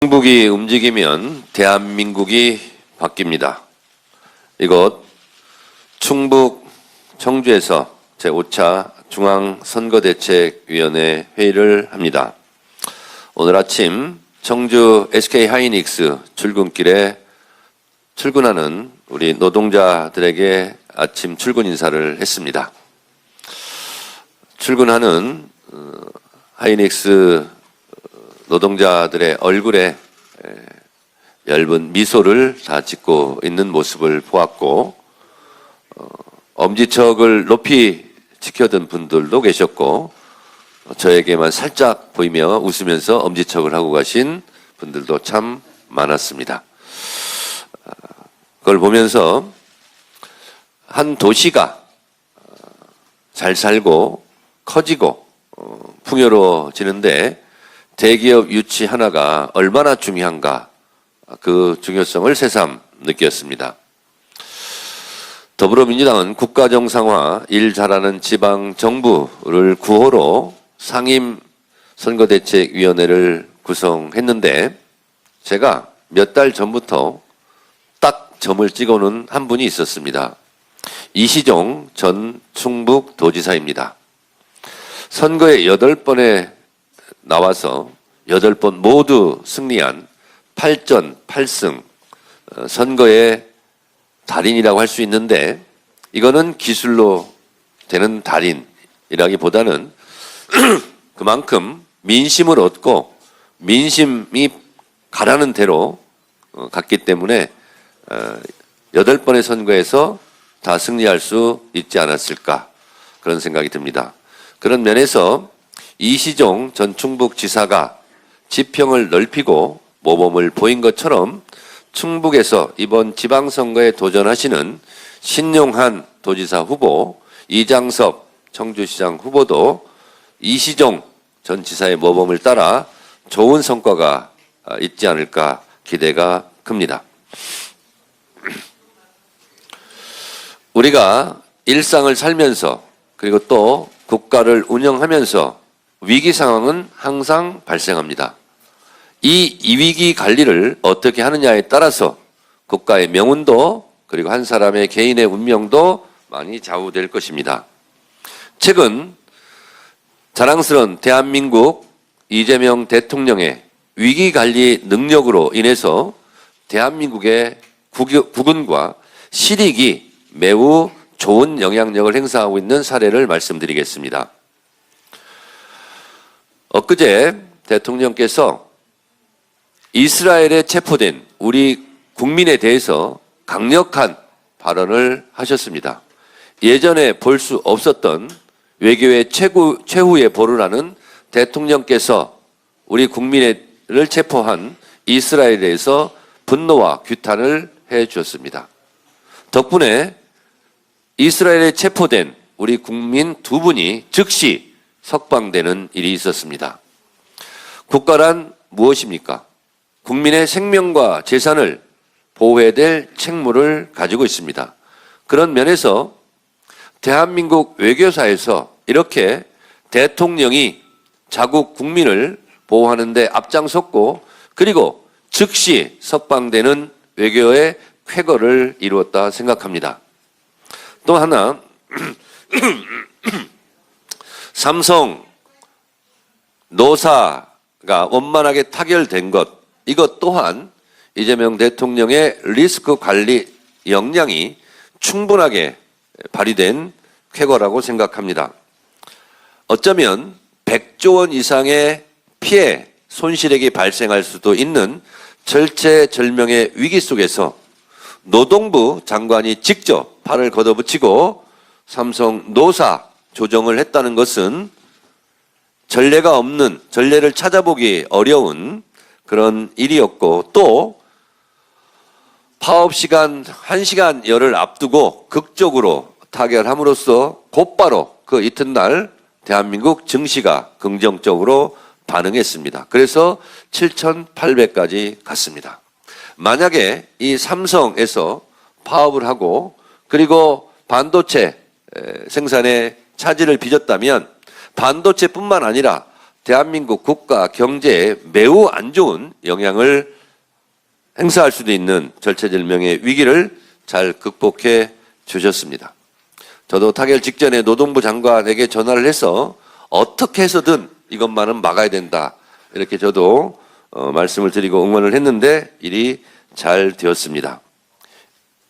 충북이 움직이면 대한민국이 바뀝니다. 이곳 충북 청주에서 제5차 중앙선거대책위원회 회의를 합니다. 오늘 아침 청주 SK하이닉스 출근길에 출근하는 우리 노동자들에게 아침 출근 인사를 했습니다. 출근하는 하이닉스 노동자들의 얼굴에 엷은 미소를 다 짓고 있는 모습을 보았고, 엄지척을 높이 지켜든 분들도 계셨고, 저에게만 살짝 보이며 웃으면서 엄지척을 하고 가신 분들도 참 많았습니다. 그걸 보면서 한 도시가 잘 살고 커지고 풍요로워지는데 대기업 유치 하나가 얼마나 중요한가, 그 중요성을 새삼 느꼈습니다. 더불어민주당은 국가정상화, 일 잘하는 지방정부를 구호로 상임선거대책위원회를 구성했는데, 제가 몇 달 전부터 딱 점을 찍어놓은 한 분이 있었습니다. 이시종 전 충북도지사입니다. 선거에 8번에 나와서 8번 모두 승리한 8전 8승 선거의 달인이라고 할 수 있는데, 이거는 기술로 되는 달인이라기보다는 그만큼 민심을 얻고 민심이 가라는 대로 갔기 때문에 8번의 선거에서 다 승리할 수 있지 않았을까, 그런 생각이 듭니다. 그런 면에서 이시종 전 충북지사가 지평을 넓히고 모범을 보인 것처럼 충북에서 이번 지방선거에 도전하시는 신용한 도지사 후보, 이장섭 청주시장 후보도 이시종 전 지사의 모범을 따라 좋은 성과가 있지 않을까 기대가 큽니다. 우리가 일상을 살면서 그리고 또 국가를 운영하면서 위기 상황은 항상 발생합니다. 이 위기 관리를 어떻게 하느냐에 따라서 국가의 명운도 그리고 한 사람의 개인의 운명도 많이 좌우될 것입니다. 최근 자랑스러운 대한민국 이재명 대통령의 위기 관리 능력으로 인해서 대한민국의 국운과 실익이 매우 좋은 영향력을 행사하고 있는 사례를 말씀드리겠습니다. 엊그제 대통령께서 이스라엘에 체포된 우리 국민에 대해서 강력한 발언을 하셨습니다. 예전에 볼 수 없었던 외교의 최후의 보루라는 대통령께서 우리 국민을 체포한 이스라엘에 대해서 분노와 규탄을 해 주었습니다. 덕분에 이스라엘에 체포된 우리 국민 2분이 즉시 석방되는 일이 있었습니다. 국가란 무엇입니까? 국민의 생명과 재산을 보호해야 될 책무를 가지고 있습니다. 그런 면에서 대한민국 외교사에서 이렇게 대통령이 자국 국민을 보호하는 데 앞장섰고, 그리고 즉시 석방되는 외교의 쾌거를 이루었다 생각합니다. 또 하나, 삼성 노사가 원만하게 타결된 것, 이것 또한 이재명 대통령의 리스크 관리 역량이 충분하게 발휘된 쾌거라고 생각합니다. 어쩌면 100조 원 이상의 피해, 손실액이 발생할 수도 있는 절체절명의 위기 속에서 노동부 장관이 직접 팔을 걷어붙이고 삼성 노사 조정을 했다는 것은 전례가 없는, 전례를 찾아보기 어려운 그런 일이었고, 또 파업시간 1시간여를 앞두고 극적으로 타결함으로써 곧바로 그 이튿날 대한민국 증시가 긍정적으로 반응했습니다. 그래서 7,800까지 갔습니다. 만약에 이 삼성에서 파업을 하고 그리고 반도체 생산에 차질을 빚었다면 반도체뿐만 아니라 대한민국 국가 경제에 매우 안 좋은 영향을 행사할 수도 있는 절체절명의 위기를 잘 극복해 주셨습니다. 저도 타결 직전에 노동부 장관에게 전화를 해서 어떻게 해서든 이것만은 막아야 된다. 이렇게 저도 말씀을 드리고 응원을 했는데 일이 잘 되었습니다.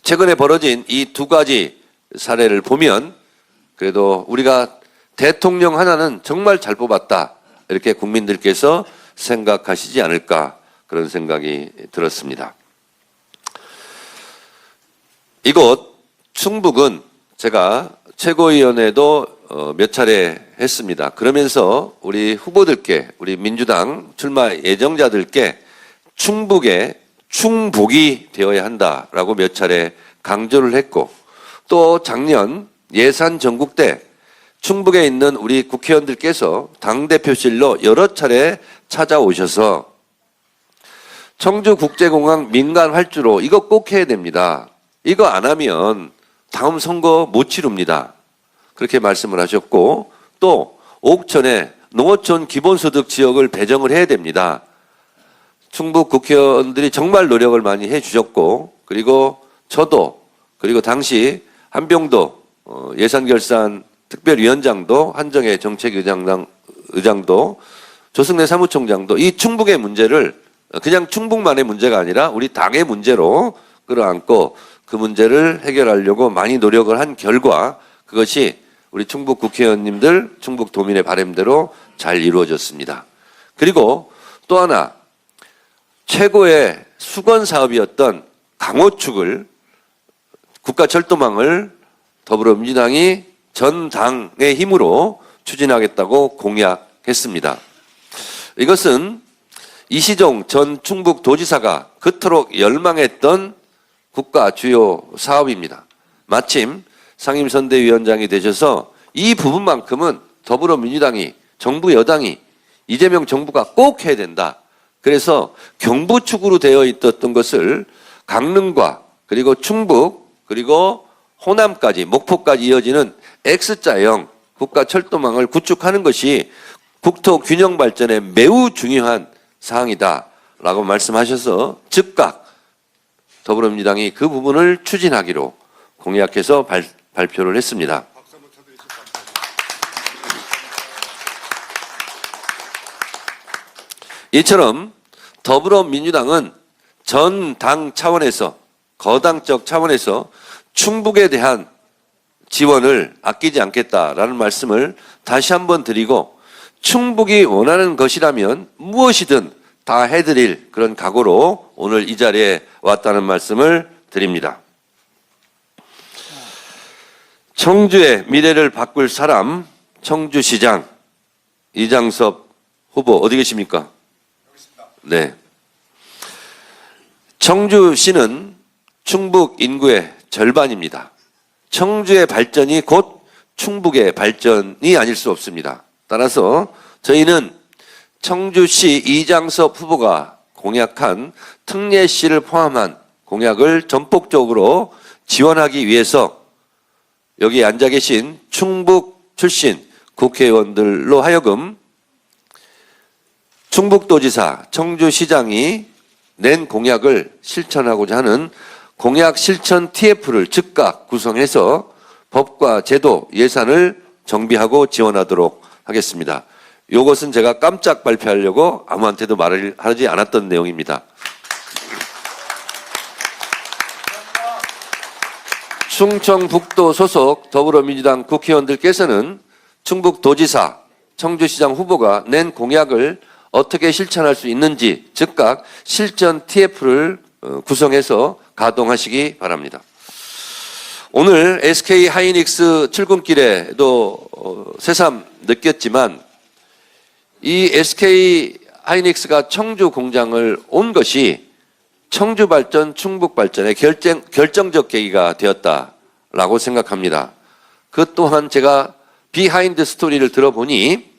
최근에 벌어진 이 두 가지 사례를 보면 그래도 우리가 대통령 하나는 정말 잘 뽑았다. 이렇게 국민들께서 생각하시지 않을까 그런 생각이 들었습니다. 이곳 충북은 제가 최고위원회도 몇 차례 했습니다. 그러면서 우리 후보들께, 우리 민주당 출마 예정자들께 충북의 충북이 되어야 한다라고 몇 차례 강조를 했고, 또 작년 예산 전국 때 충북에 있는 우리 국회의원들께서 당대표실로 여러 차례 찾아오셔서 청주국제공항 민간 활주로 이거 꼭 해야 됩니다. 이거 안 하면 다음 선거 못 치릅니다. 그렇게 말씀을 하셨고, 또 옥천에 농어촌 기본소득 지역을 배정을 해야 됩니다. 충북 국회의원들이 정말 노력을 많이 해주셨고, 그리고 저도, 그리고 당시 한병도 예산결산 특별위원장도, 한정혜 정책의장도, 조승래 사무총장도 이 충북의 문제를 그냥 충북만의 문제가 아니라 우리 당의 문제로 끌어안고 그 문제를 해결하려고 많이 노력을 한 결과 그것이 우리 충북 국회의원님들, 충북 도민의 바람대로 잘 이루어졌습니다. 그리고 또 하나 최고의 수건 사업이었던 강호축을 국가철도망을 더불어민주당이 전 당의 힘으로 추진하겠다고 공약했습니다. 이것은 이시종 전 충북도지사가 그토록 열망했던 국가 주요 사업입니다. 마침 상임선대위원장이 되셔서 이 부분만큼은 더불어민주당이, 정부 여당이, 이재명 정부가 꼭 해야 된다. 그래서 경부축으로 되어 있었던 것을 강릉과 그리고 충북 그리고 호남까지, 목포까지 이어지는 X자형 국가철도망을 구축하는 것이 국토 균형 발전에 매우 중요한 사항이다라고 말씀하셔서 즉각 더불어민주당이 그 부분을 추진하기로 공약해서 발표를 했습니다. 이처럼 더불어민주당은 전 당 차원에서, 거당적 차원에서 충북에 대한 지원을 아끼지 않겠다라는 말씀을 다시 한번 드리고, 충북이 원하는 것이라면 무엇이든 다 해드릴 그런 각오로 오늘 이 자리에 왔다는 말씀을 드립니다. 청주의 미래를 바꿀 사람, 청주시장 이장섭 후보 어디 계십니까? 네. 청주시는 충북 인구의 절반입니다. 청주의 발전이 곧 충북의 발전이 아닐 수 없습니다. 따라서 저희는 청주시 이장섭 후보가 공약한 특례시를 포함한 공약을 전폭적으로 지원하기 위해서 여기 앉아 계신 충북 출신 국회의원들로 하여금 충북도지사, 청주시장이 낸 공약을 실천하고자 하는 공약 실천 TF를 즉각 구성해서 법과 제도, 예산을 정비하고 지원하도록 하겠습니다. 이것은 제가 깜짝 발표하려고 아무한테도 말을 하지 않았던 내용입니다. 충청북도 소속 더불어민주당 국회의원들께서는 충북도지사, 청주시장 후보가 낸 공약을 어떻게 실천할 수 있는지 즉각 실천 TF를 구성해서 가동하시기 바랍니다. 오늘 SK 하이닉스 출근길에도 새삼 느꼈지만 이 SK 하이닉스가 청주 공장을 온 것이 청주 발전, 충북 발전의 결정적 계기가 되었다라고 생각합니다. 그 또한 제가 비하인드 스토리를 들어보니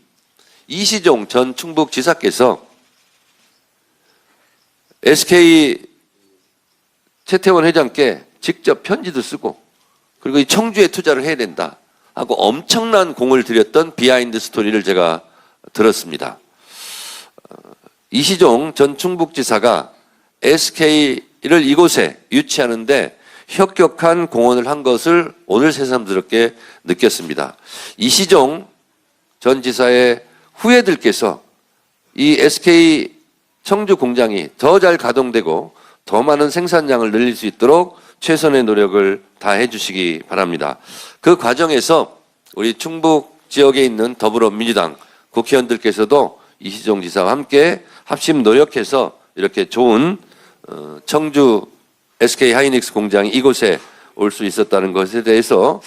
이시종 전 충북지사께서 SK 최태원 회장께 직접 편지도 쓰고 그리고 이 청주에 투자를 해야 된다 하고 엄청난 공을 들였던 비하인드 스토리를 제가 들었습니다. 이시종 전 충북지사가 SK를 이곳에 유치하는데 혁혁한 공헌을 한 것을 오늘 새삼스럽게 느꼈습니다. 이시종 전 지사의 후예들께서 이 SK 청주 공장이 더 잘 가동되고 더 많은 생산량을 늘릴 수 있도록 최선의 노력을 다해 주시기 바랍니다. 그 과정에서 우리 충북 지역에 있는 더불어민주당 국회의원들께서도 이시종 지사와 함께 합심 노력해서 이렇게 좋은 청주 SK 하이닉스 공장이 이곳에 올 수 있었다는 것에 대해서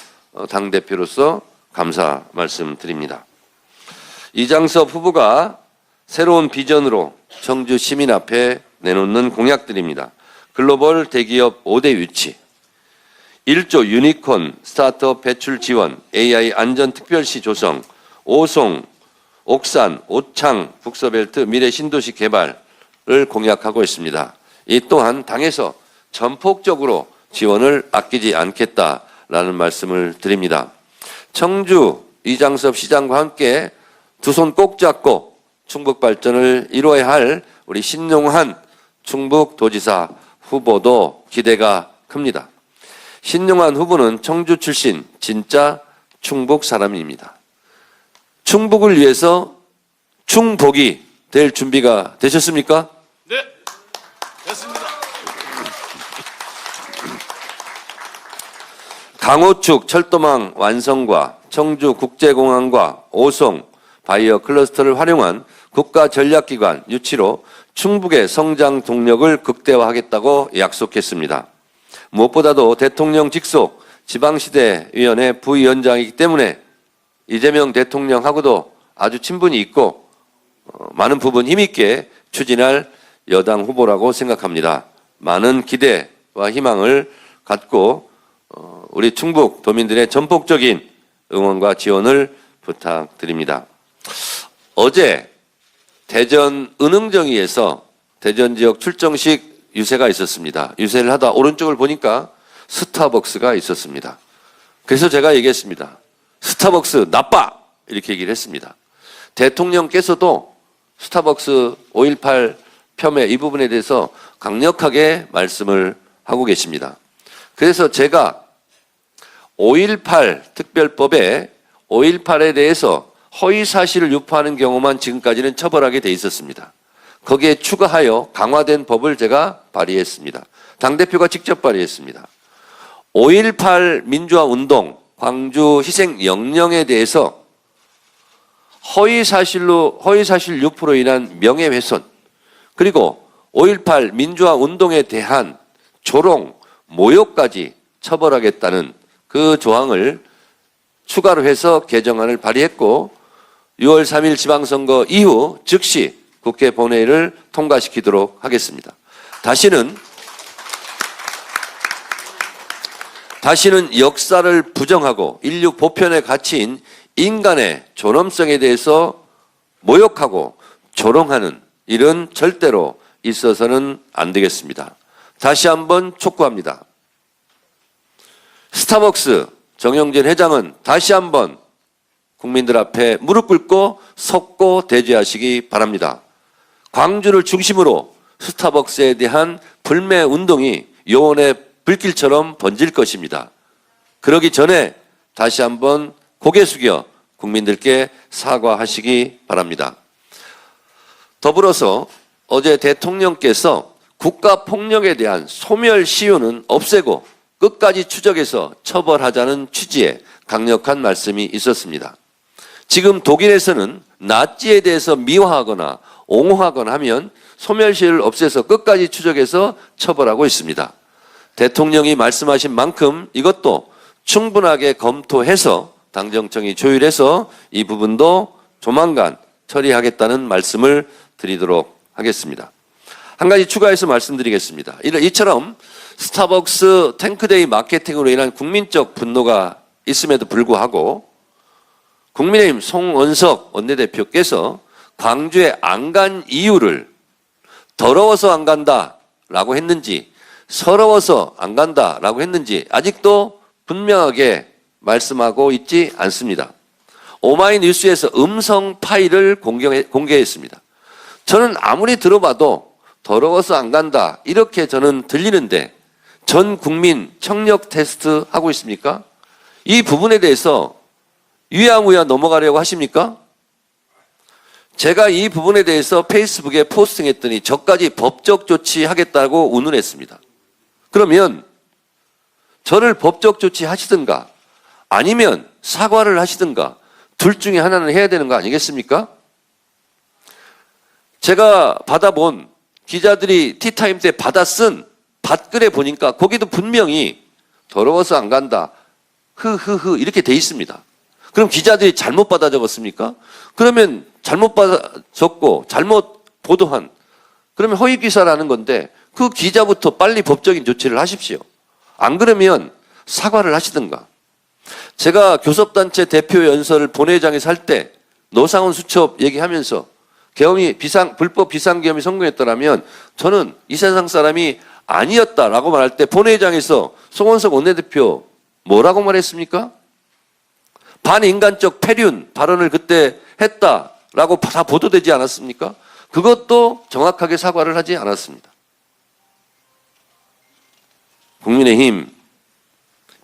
당대표로서 감사 말씀드립니다. 이장섭 후보가 새로운 비전으로 청주 시민 앞에 내놓는 공약들입니다. 글로벌 대기업 5대 위치, 1조 유니콘 스타트업 배출 지원, AI 안전특별시 조성, 오송, 옥산, 오창, 북서벨트 미래 신도시 개발을 공약하고 있습니다. 이 또한 당에서 전폭적으로 지원을 아끼지 않겠다라는 말씀을 드립니다. 청주 이장섭 시장과 함께 두 손 꼭 잡고 충북 발전을 이루어야 할 우리 신용한 충북도지사 후보도 기대가 큽니다. 신용한 후보는 청주 출신 진짜 충북 사람입니다. 충북을 위해서 충복이 될 준비가 되셨습니까? 네, 됐습니다. 강호축 철도망 완성과 청주 국제공항과 오송 바이오 클러스터를 활용한 국가 전략기관 유치로 충북의 성장 동력을 극대화하겠다고 약속했습니다. 무엇보다도 대통령 직속 지방시대위원회 부위원장이기 때문에 이재명 대통령하고도 아주 친분이 있고 많은 부분 힘있게 추진할 여당 후보라고 생각합니다. 많은 기대와 희망을 갖고 우리 충북 도민들의 전폭적인 응원과 지원을 부탁드립니다. 어제 대전 은흥정리에서 대전 지역 출정식 유세가 있었습니다. 유세를 하다 오른쪽을 보니까 스타벅스가 있었습니다. 그래서 제가 얘기했습니다. 스타벅스 나빠! 이렇게 얘기를 했습니다. 대통령께서도 스타벅스 5.18 폄훼 이 부분에 대해서 강력하게 말씀을 하고 계십니다. 그래서 제가 5.18 특별법에 5.18에 대해서 허위 사실을 유포하는 경우만 지금까지는 처벌하게 돼 있었습니다. 거기에 추가하여 강화된 법을 제가 발의했습니다. 당대표가 직접 발의했습니다. 5.18 민주화 운동, 광주 희생 영령에 대해서 허위 사실 유포로 인한 명예훼손, 그리고 5.18 민주화 운동에 대한 조롱, 모욕까지 처벌하겠다는 그 조항을 추가로 해서 개정안을 발의했고 6월 3일 지방선거 이후 즉시 국회 본회의를 통과시키도록 하겠습니다. 다시는 역사를 부정하고 인류 보편의 가치인 인간의 존엄성에 대해서 모욕하고 조롱하는 일은 절대로 있어서는 안 되겠습니다. 다시 한번 촉구합니다. 스타벅스 정영진 회장은 다시 한번 국민들 앞에 무릎 꿇고 섰고 대죄하시기 바랍니다. 광주를 중심으로 스타벅스에 대한 불매 운동이 요원의 불길처럼 번질 것입니다. 그러기 전에 다시 한번 고개 숙여 국민들께 사과하시기 바랍니다. 더불어서 어제 대통령께서 국가폭력에 대한 소멸 시효는 없애고 끝까지 추적해서 처벌하자는 취지의 강력한 말씀이 있었습니다. 지금 독일에서는 나치에 대해서 미화하거나 옹호하거나 하면 소멸시효를 없애서 끝까지 추적해서 처벌하고 있습니다. 대통령이 말씀하신 만큼 이것도 충분하게 검토해서 당정청이 조율해서 이 부분도 조만간 처리하겠다는 말씀을 드리도록 하겠습니다. 한 가지 추가해서 말씀드리겠습니다. 이처럼 스타벅스 탱크데이 마케팅으로 인한 국민적 분노가 있음에도 불구하고 국민의힘 송원석 원내대표께서 광주에 안 간 이유를 더러워서 안 간다라고 했는지 서러워서 안 간다라고 했는지 아직도 분명하게 말씀하고 있지 않습니다. 오마이뉴스에서 음성 파일을 공개했습니다. 저는 아무리 들어봐도 더러워서 안 간다. 이렇게 저는 들리는데 전 국민 청력 테스트 하고 있습니까? 이 부분에 대해서 유야무야 넘어가려고 하십니까? 제가 이 부분에 대해서 페이스북에 포스팅했더니 저까지 법적 조치하겠다고 운운했습니다. 그러면 저를 법적 조치하시든가 아니면 사과를 하시든가 둘 중에 하나는 해야 되는 거 아니겠습니까? 제가 받아본 기자들이 티타임 때 받아 쓴 밭글에 보니까 거기도 분명히 더러워서 안 간다. 흐흐흐 이렇게 돼 있습니다. 그럼 기자들이 잘못 받아 적었습니까? 그러면 잘못 받아 적고 잘못 보도한 그러면 허위 기사라는 건데 그 기자부터 빨리 법적인 조치를 하십시오. 안 그러면 사과를 하시든가. 제가 교섭단체 대표 연설을 본회의장에서 할 때 노상훈 수첩 얘기하면서 계엄이 불법 비상계엄이 성공했더라면 저는 이 세상 사람이 아니었다라고 말할 때 본회의장에서 송원석 원내대표 뭐라고 말했습니까? 반인간적 폐륜 발언을 그때 했다라고 다 보도되지 않았습니까? 그것도 정확하게 사과를 하지 않았습니다. 국민의힘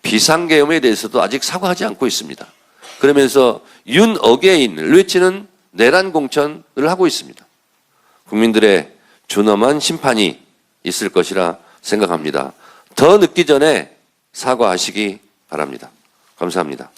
비상계엄에 대해서도 아직 사과하지 않고 있습니다. 그러면서 윤 어게인을 외치는 내란 공천을 하고 있습니다. 국민들의 준엄한 심판이 있을 것이라 생각합니다. 더 늦기 전에 사과하시기 바랍니다. 감사합니다.